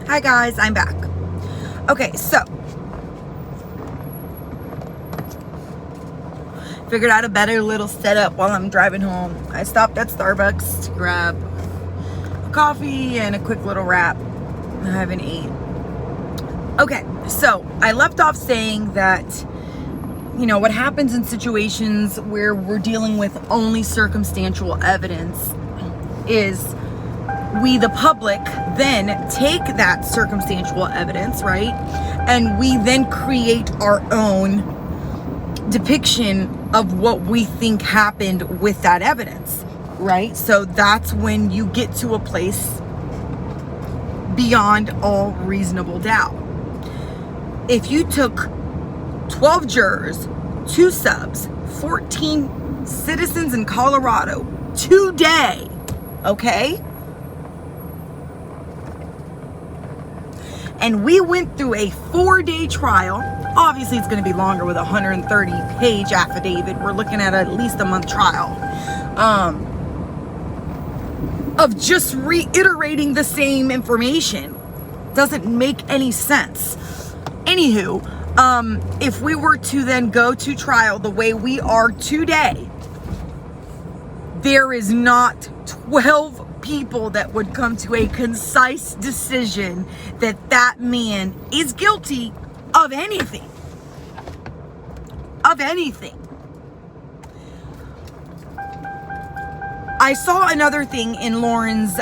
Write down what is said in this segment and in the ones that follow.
Hi guys, I'm back. Okay, so figured out a better little setup while I'm driving home. I stopped at Starbucks to grab a coffee and a quick little wrap. I haven't eaten. Okay, so I left off saying that, you know, what happens in situations where we're dealing with only circumstantial evidence is we, the public, then take that circumstantial evidence, right? And we then create our own depiction of what we think happened with that evidence, right? So that's when you get to a place beyond all reasonable doubt. If you took 12 jurors, 2 subs, 14 citizens in Colorado today, okay? And we went through a 4-day trial. Obviously, it's going to be longer with a 130-page affidavit. We're looking at least a month trial of just reiterating the same information. Doesn't make any sense. Anywho, if we were to then go to trial the way we are today, there is not 12 people that would come to a concise decision that that man is guilty of anything. Of anything. I saw another thing in Lauren's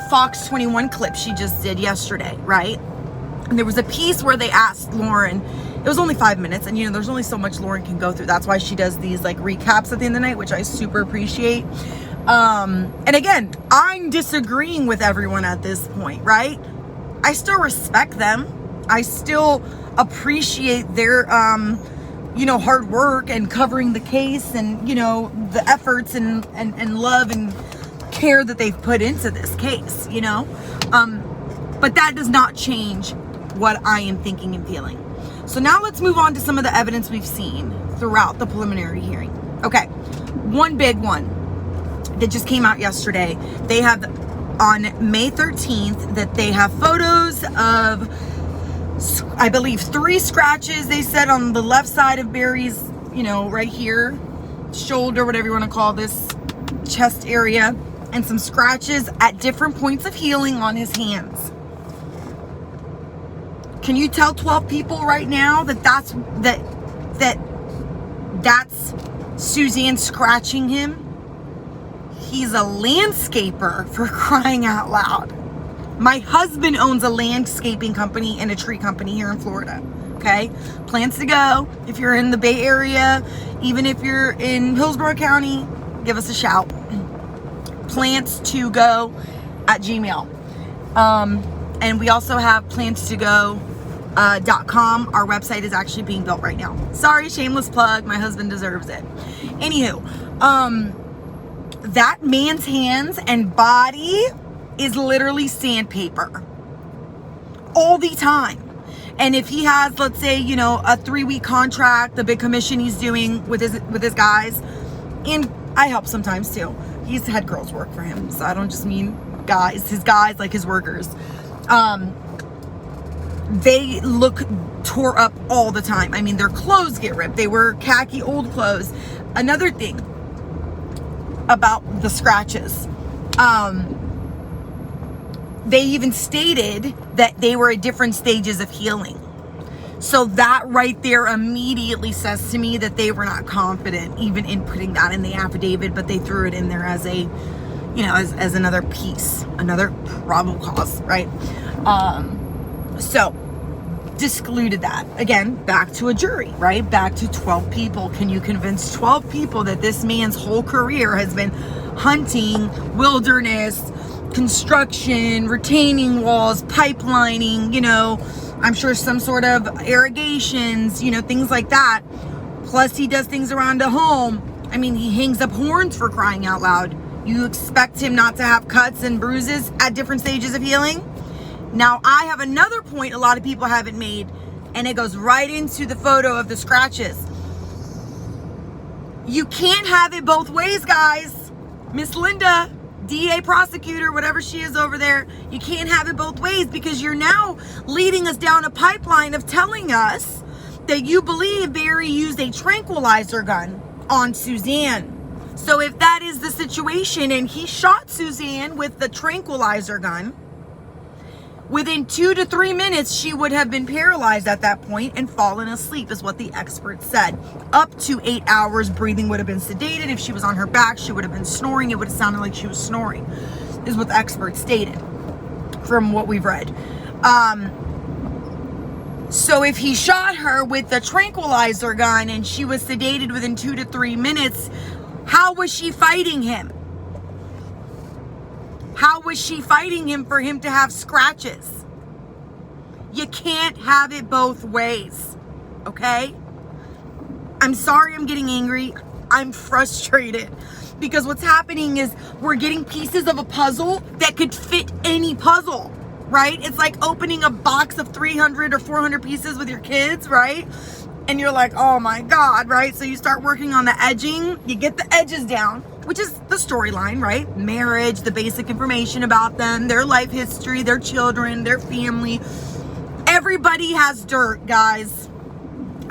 Fox 21 clip she just did yesterday, right? And there was a piece where they asked Lauren, it was only 5 minutes, and you know, there's only so much Lauren can go through. That's why she does these like recaps at the end of the night, which I super appreciate. And again, I'm disagreeing with everyone at this point, right? I still respect them. I still appreciate their, you know, hard work and covering the case and, you know, the efforts and love and care that they've put into this case, you know? But that does not change what I am thinking and feeling. So now let's move on to some of the evidence we've seen throughout the preliminary hearing. Okay, one big one that just came out yesterday. They have on May 13th that they have photos of, I believe, 3 scratches, they said, on the left side of Barry's, you know, right here, shoulder, whatever you want to call this, chest area, and some scratches at different points of healing on his hands. Can you tell 12 people right now that that's Suzanne scratching him? He's a landscaper, for crying out loud. My husband owns a landscaping company and a tree company here in Florida. Okay? Plans to go. If you're in the Bay Area, even if you're in Hillsborough County, give us a shout. Plans to go at Gmail. And we also have planstogo.com. Our website is actually being built right now. Sorry, shameless plug. My husband deserves it. Anywho, that man's hands and body is literally sandpaper all the time. And if he has, let's say, you know, a 3-week contract, the big commission he's doing with his guys, and I help sometimes too. He's had girls work for him, so I don't just mean guys, his guys, like his workers. They look tore up all the time. I mean, their clothes get ripped. They wear khaki old clothes. Another thing about the scratches, they even stated that they were at different stages of healing. So that right there immediately says to me that they were not confident even in putting that in the affidavit, but they threw it in there as a, you know, as another piece, another probable cause, right? So discluded that. Again, back to a jury, right? Back to 12 people. Can you convince 12 people that this man's whole career has been hunting, wilderness, construction, retaining walls, pipelining, you know, I'm sure some sort of irrigations, you know, things like that. Plus he does things around the home. I mean, he hangs up horns, for crying out loud. You expect him not to have cuts and bruises at different stages of healing? Now, I have another point a lot of people haven't made, and it goes right into the photo of the scratches. You can't have it both ways, guys. Miss Linda, DA, prosecutor, whatever she is over there, you can't have it both ways, because you're now leading us down a pipeline of telling us that you believe Barry used a tranquilizer gun on Suzanne. So if that is the situation and he shot Suzanne with the tranquilizer gun, within 2 to 3 minutes, she would have been paralyzed at that point and fallen asleep, is what the experts said. Up to 8 hours, breathing would have been sedated. If she was on her back, she would have been snoring. It would have sounded like she was snoring, is what the experts stated from what we've read. So if he shot her with the tranquilizer gun and she was sedated within 2 to 3 minutes, how was she fighting him? How was she fighting him for him to have scratches? You can't have it both ways, okay? I'm sorry I'm getting angry. I'm frustrated because what's happening is we're getting pieces of a puzzle that could fit any puzzle, right? It's like opening a box of 300 or 400 pieces with your kids, right? And you're like, oh my God, right? So you start working on the edging, you get the edges down, which is the storyline, right? Marriage, the basic information about them, their life history, their children, their family. Everybody has dirt, guys.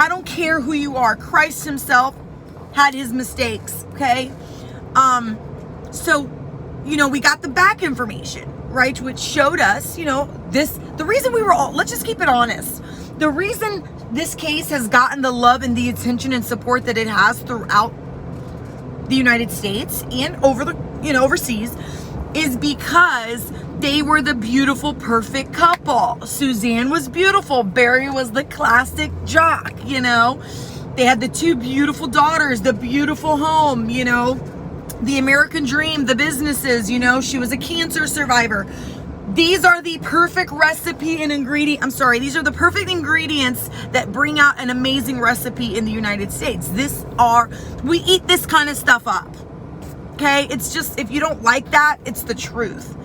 I don't care who you are. Christ himself had his mistakes, okay? So, we got the back information, right? Which showed us, the reason we were all, let's just keep it honest. The reason this case has gotten the love and the attention and support that it has throughout the United States and overseas is because they were the beautiful, perfect couple. Suzanne was beautiful. Barry was the classic jock, They had the 2 beautiful daughters, the beautiful home, the American dream, the businesses, she was a cancer survivor. These are the perfect recipe and these are the perfect ingredients that bring out an amazing recipe in the United States. We eat this kind of stuff up. Okay? It's just, if you don't like that, it's the truth.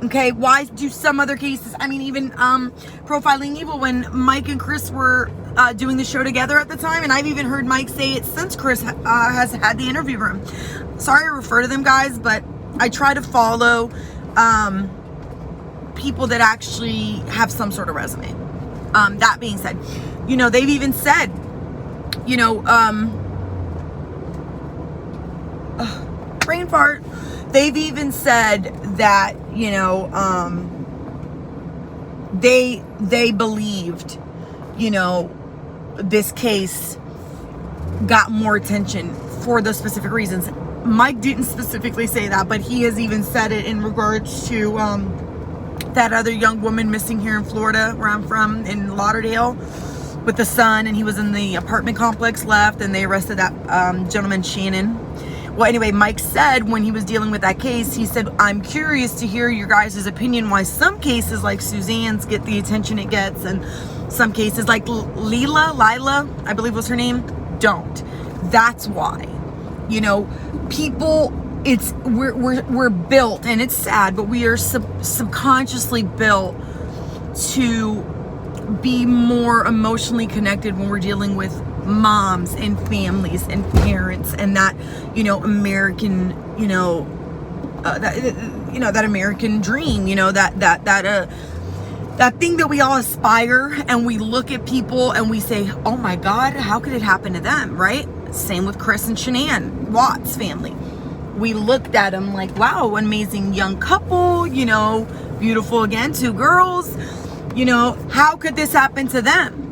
Okay? Why do some other cases, even Profiling Evil, when Mike and Chris were doing the show together at the time, and I've even heard Mike say it since Chris has had the interview room. Sorry I refer to them, guys, but I try to follow people that actually have some sort of resume. That being said, they've even said, brain fart. They've even said that, they believed, this case got more attention for those specific reasons. Mike didn't specifically say that, but he has even said it in regards to, that other young woman missing here in Florida, where I'm from, in Lauderdale, with the son, and he was in the apartment complex, left, and they arrested that gentleman, Shannon. Well, anyway, Mike said when he was dealing with that case, he said, I'm curious to hear your guys' opinion why some cases like Suzanne's get the attention it gets, and some cases like Lila, I believe was her name, don't. That's why. People, we're built, and it's sad, but we are subconsciously built to be more emotionally connected when we're dealing with moms and families and parents, and that American that American dream, that thing that we all aspire, and we look at people and we say, oh my God, how could it happen to them, right? Same with Chris and Shanann Watts' family. We looked at them like, wow, amazing young couple, beautiful again, 2 girls, how could this happen to them?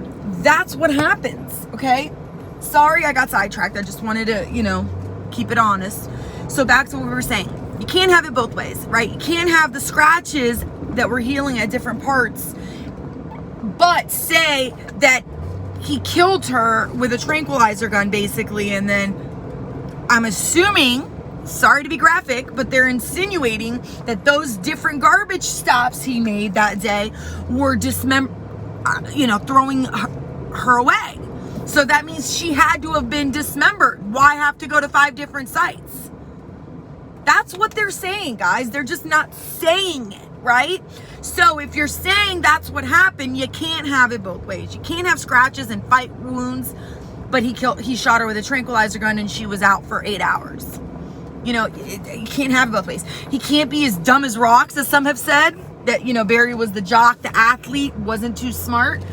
That's what happens, okay? Sorry I got sidetracked. I just wanted to, keep it honest. So back to what we were saying. You can't have it both ways, right? You can't have the scratches that we're healing at different parts, but say that he killed her with a tranquilizer gun, basically, and then I'm assuming, sorry to be graphic, but they're insinuating that those different garbage stops he made that day were throwing her away. So that means she had to have been dismembered. Why have to go to 5 different sites? That's what they're saying, guys. They're just not saying it, right? So if you're saying that's what happened, you can't have it both ways. You can't have scratches and fight wounds, but he shot her with a tranquilizer gun and she was out for 8 hours. You know, you can't have it both ways. He can't be as dumb as rocks, as some have said, that, you know, Barry was the jock, the athlete, wasn't too smart.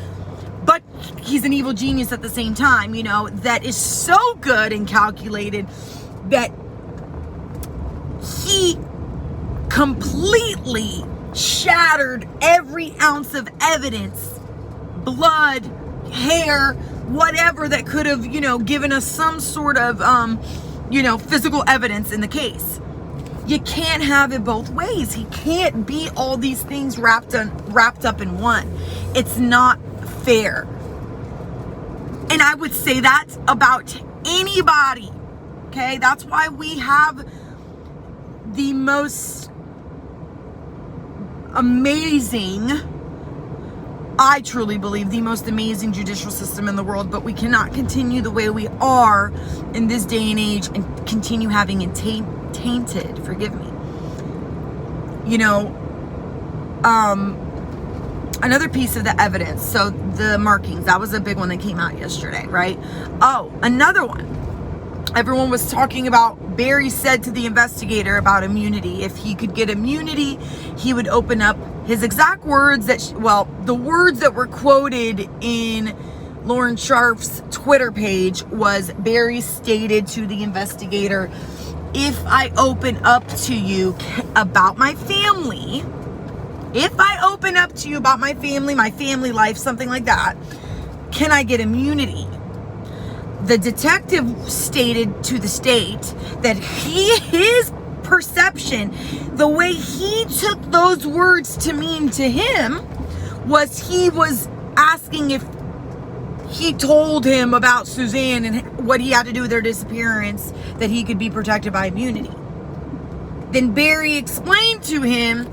But he's an evil genius at the same time, you know, that is so good and calculated that he completely shattered every ounce of evidence, blood, hair, whatever that could have, you know, given us some sort of, you know, physical evidence in the case. You can't have it both ways. He can't be all these things wrapped up in one. It's not fair. And I would say that about anybody. Okay? That's why we have the most amazing, I truly believe, the most amazing judicial system in the world, but we cannot continue the way we are in this day and age and continue having it tainted, forgive me. You know, another piece of the evidence, so the markings, that was a big one that came out yesterday, right? Oh, another one. Everyone was talking about, Barry said to the investigator about immunity. If he could get immunity, he would open up his exact words that, the words that were quoted in Lauren Sharf's Twitter page was, Barry stated to the investigator, if I open up to you about my family, if I open up to you about my family life, something like that, can I get immunity? The detective stated to the state that his perception, the way he took those words to mean to him, was he was asking if he told him about Suzanne and what he had to do with her disappearance, that he could be protected by immunity. Then Barry explained to him,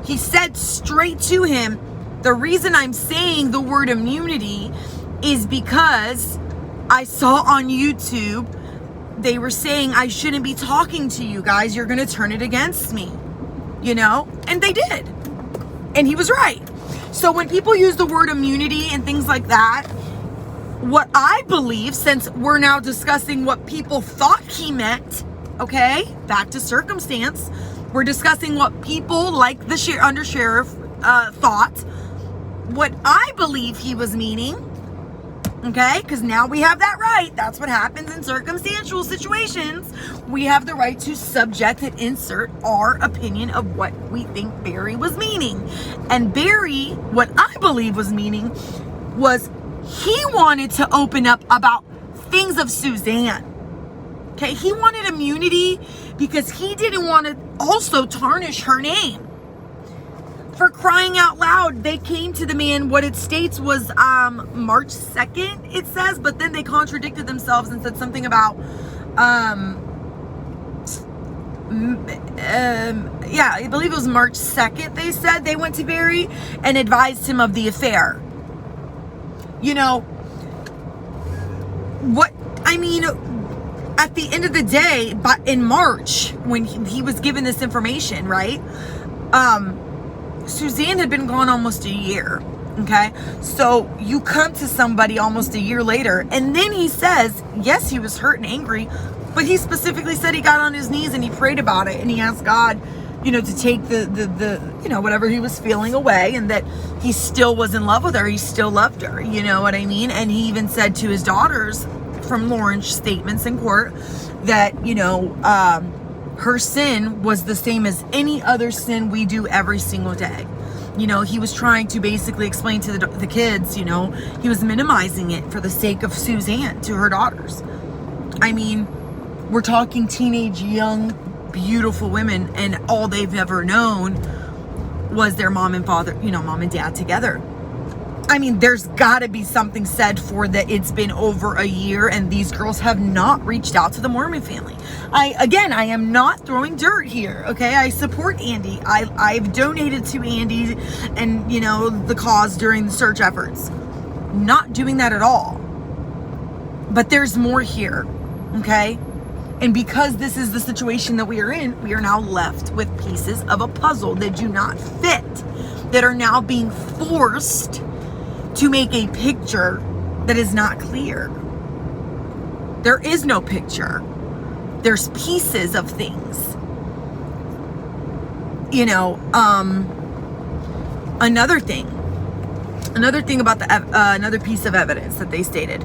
he said straight to him, the reason I'm saying the word immunity is because I saw on YouTube, they were saying I shouldn't be talking to you guys. You're going to turn it against me, you know? And they did. And he was right. So when people use the word immunity and things like that, what I believe, since we're now discussing what people thought he meant, okay, back to circumstance, we're discussing what people like the undersheriff thought, what I believe he was meaning. Okay, because now we have that right. That's what happens in circumstantial situations. We have the right to subject and insert our opinion of what we think Barry was meaning. And Barry, what I believe was meaning, was he wanted to open up about things of Suzanne. Okay, he wanted immunity because he didn't want to also tarnish her name. For crying out loud, they came to the man, what it states was March 2nd, it says, but then they contradicted themselves and said something about, yeah, I believe it was March 2nd, they said they went to Barry and advised him of the affair. You know, what, I mean, at the end of the day, but in March, when he was given this information, right, Suzanne had been gone almost a year, okay? So you come to somebody almost a year later, and then he says, yes, he was hurt and angry, but he specifically said he got on his knees and he prayed about it, and he asked God, you know, to take the you know, whatever he was feeling away, and that he still was in love with her, he still loved her, you know what I mean? And he even said to his daughters, from Lauren's statements in court, that, you know, her sin was the same as any other sin we do every single day. You know, he was trying to basically explain to the kids, you know, he was minimizing it for the sake of Suzanne, to her daughters. I mean, we're talking teenage, young, beautiful women, and all they've ever known was their mom and father, you know, mom and dad together. I mean, there's got to be something said for that. It's been over a year and these girls have not reached out to the Mormon family. I am not throwing dirt here, okay? I support Andy. I've donated to Andy and, you know, the cause during the search efforts. Not doing that at all. But there's more here, okay? And because this is the situation that we are in, we are now left with pieces of a puzzle that do not fit, that are now being forced to make a picture that is not clear. There is no picture. there's pieces of things. Another thing about another piece of evidence that they stated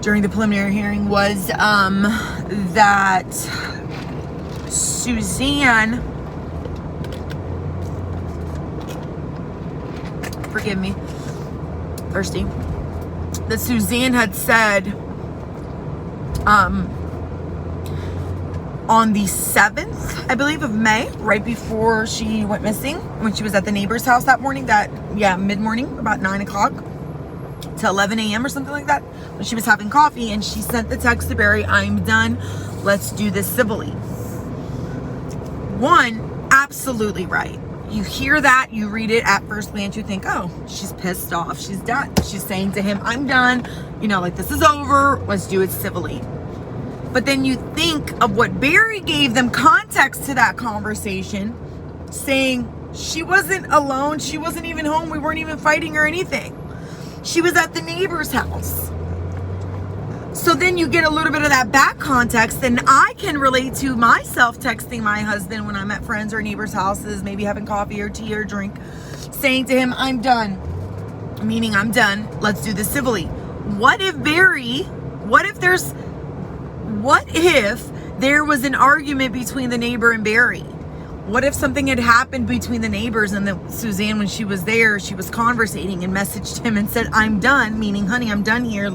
during the preliminary hearing was that Suzanne, forgive me, thirsty, that Suzanne had said on the 7th, I believe, of May, right before she went missing, when she was at the neighbor's house that morning, mid-morning, about 9 o'clock to 11 a.m. or something like that, when she was having coffee, and she sent the text to Barry, "I'm done, let's do this civilly." One, absolutely right. You hear that, you read it at first glance, you think, oh, she's pissed off, she's done. She's saying to him, "I'm done, like, this is over, let's do it civilly." But then you think of what Barry gave them context to that conversation, saying she wasn't alone, she wasn't even home, we weren't even fighting or anything. She was at the neighbor's house. So then you get a little bit of that back context, and I can relate to myself texting my husband when I'm at friends or neighbors' houses, maybe having coffee or tea or drink, saying to him, "I'm done," meaning I'm done, let's do this civilly. What if there was an argument between the neighbor and Barry? What if something had happened between the neighbors and Suzanne, when she was there, she was conversating and messaged him and said, "I'm done," meaning, "Honey, I'm done here.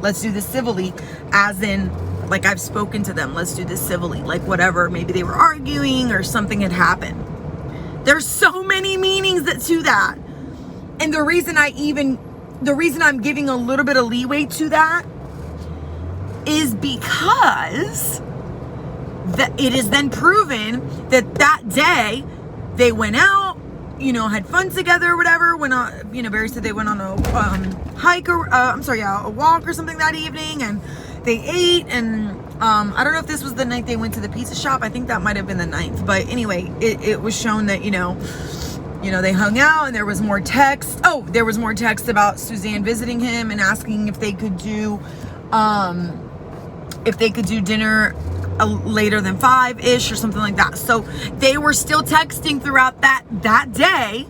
Let's do this civilly," as in, like, I've spoken to them, let's do this civilly, like whatever, maybe they were arguing or something had happened. There's so many meanings to that. And the reason I'm giving a little bit of leeway to that is because it is then proven that day they went out, had fun together or whatever. Went on, Barry said they went on a hike or a walk or something that evening, and they ate. And I don't know if this was the night they went to the pizza shop. I think that might have been the 9th. But anyway, it was shown that they hung out, and there was more text. Oh, there was more text about Suzanne visiting him and asking if they could do dinner later than 5-ish or something like that. So they were still texting throughout that day.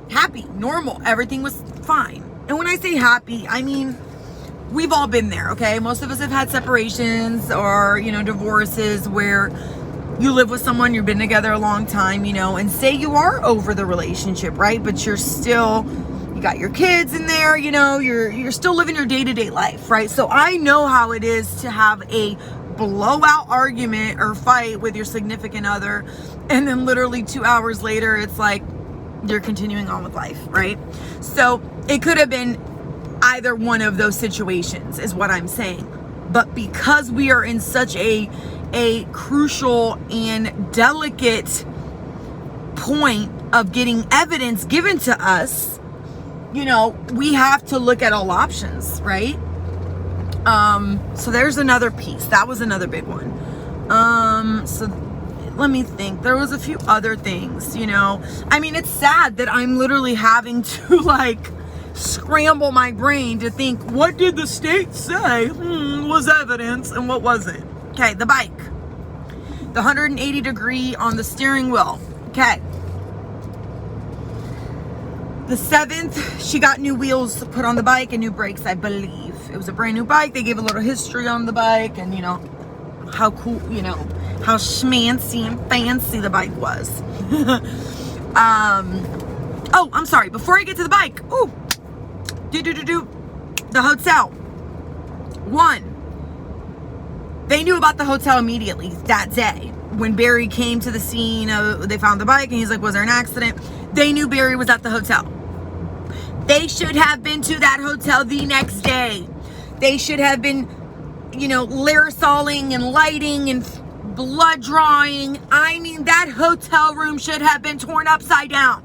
Happy, normal, everything was fine. And when I say happy, I mean, we've all been there, okay? Most of us have had separations or, divorces where you live with someone, you've been together a long time, and say you are over the relationship, right? But you got your kids in there, you're still living your day-to-day life, right? So I know how it is to have a blowout argument or fight with your significant other, and then literally 2 hours later, it's like you're continuing on with life, right? So it could have been either one of those situations, is what I'm saying. But because we are in such a crucial and delicate point of getting evidence given to us, we have to look at all options, right? So there's another piece. That was another big one. So let me think. There was a few other things, I mean, it's sad that I'm literally having to scramble my brain to think, what did the state say was evidence and what wasn't? Okay, the bike. The 180 degree on the steering wheel. Okay. The 7th, she got new wheels put on the bike and new brakes, I believe. It was a brand new bike. They gave a little history on the bike and, how cool, how schmancy and fancy the bike was. Oh, I'm sorry. Before I get to the bike, the hotel. One, they knew about the hotel immediately that day. When Barry came to the scene, they found the bike and he's like, was there an accident? They knew Barry was at the hotel. They should have been to that hotel the next day. They should have been, lyrisoling and lighting and blood drawing. I mean, that hotel room should have been torn upside down.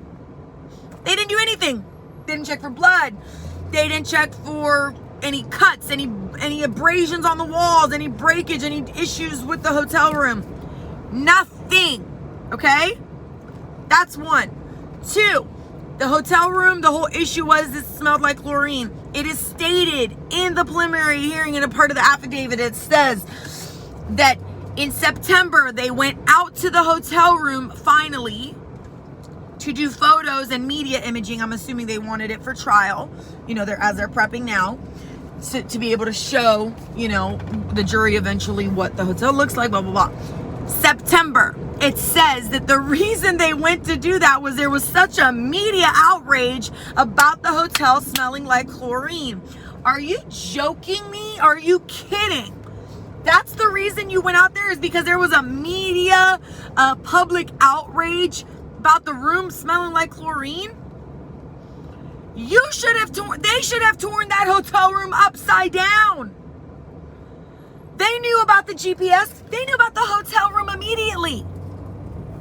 They didn't do anything. They didn't check for blood. They didn't check for any cuts, any abrasions on the walls, any breakage, any issues with the hotel room. Nothing. Okay? That's one. Two, the hotel room, the whole issue was it smelled like chlorine. It is stated in the preliminary hearing in a part of the affidavit. It says that in September, they went out to the hotel room finally to do photos and media imaging. I'm assuming they wanted it for trial, as they're prepping now, so, to be able to show, the jury eventually what the hotel looks like, blah, blah, blah. September, it says that the reason they went to do that was there was such a media outrage about the hotel smelling like chlorine. Are you joking me? Are you kidding? That's the reason you went out there, is because there was a media, public outrage about the room smelling like chlorine? They should have torn that hotel room upside down. They knew about the GPS. They knew about the hotel room immediately.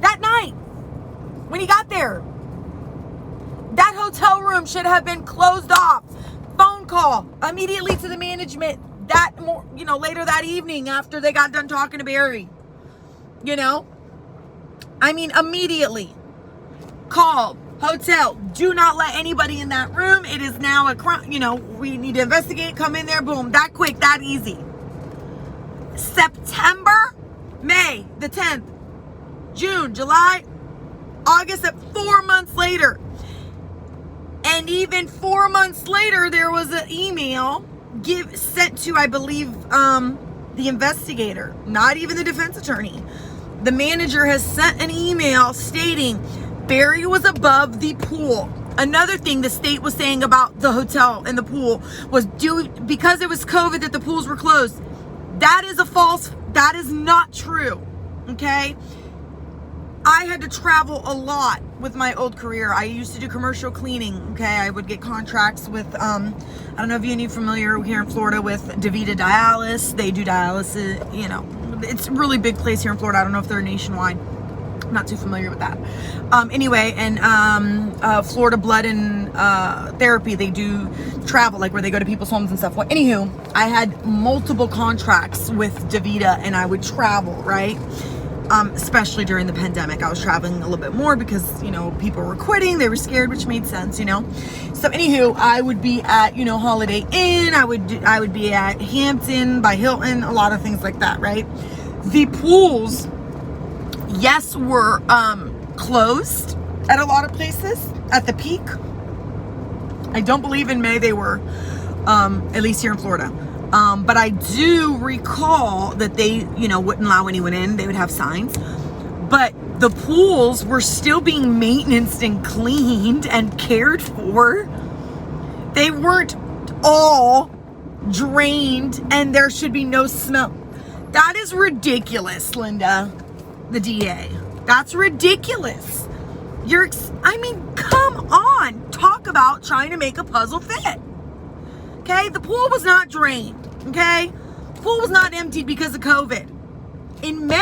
That night, when he got there. That hotel room should have been closed off. Phone call immediately to the management later that evening after they got done talking to Barry. Immediately. Call, hotel, do not let anybody in that room. It is now a crime. We need to investigate, come in there, boom, that quick, that easy. September, May the 10th, June, July, August, 4 months later. And even 4 months later, there was an email sent to, I believe, the investigator, not even the defense attorney. The manager has sent an email stating Barry was above the pool. Another thing the state was saying about the hotel and the pool was because it was COVID that the pools were closed. That is not true. Okay? I had to travel a lot with my old career. I used to do commercial cleaning. Okay, I would get contracts with, I don't know if you're familiar here in Florida with DaVita Dialysis. They do dialysis, it's a really big place here in Florida. I don't know if they're nationwide. I'm not too familiar with that. Florida Blood and Therapy, they do travel, like where they go to people's homes and stuff. Well, anywho, I had multiple contracts with DaVita and I would travel, right? Especially during the pandemic. I was traveling a little bit more because, people were quitting. They were scared, which made sense, So anywho, I would be at, Holiday Inn. I would be at Hampton by Hilton, a lot of things like that, right? The pools, yes, were closed at a lot of places at the peak. I don't believe in May they were, at least here in Florida. But I do recall that they, wouldn't allow anyone in. They would have signs. But the pools were still being maintained and cleaned and cared for. They weren't all drained and there should be no smell. That is ridiculous, Linda, the DA. That's ridiculous. Come on. Talk about trying to make a puzzle fit. Okay, the pool was not drained. Okay, the pool was not emptied because of COVID. In May,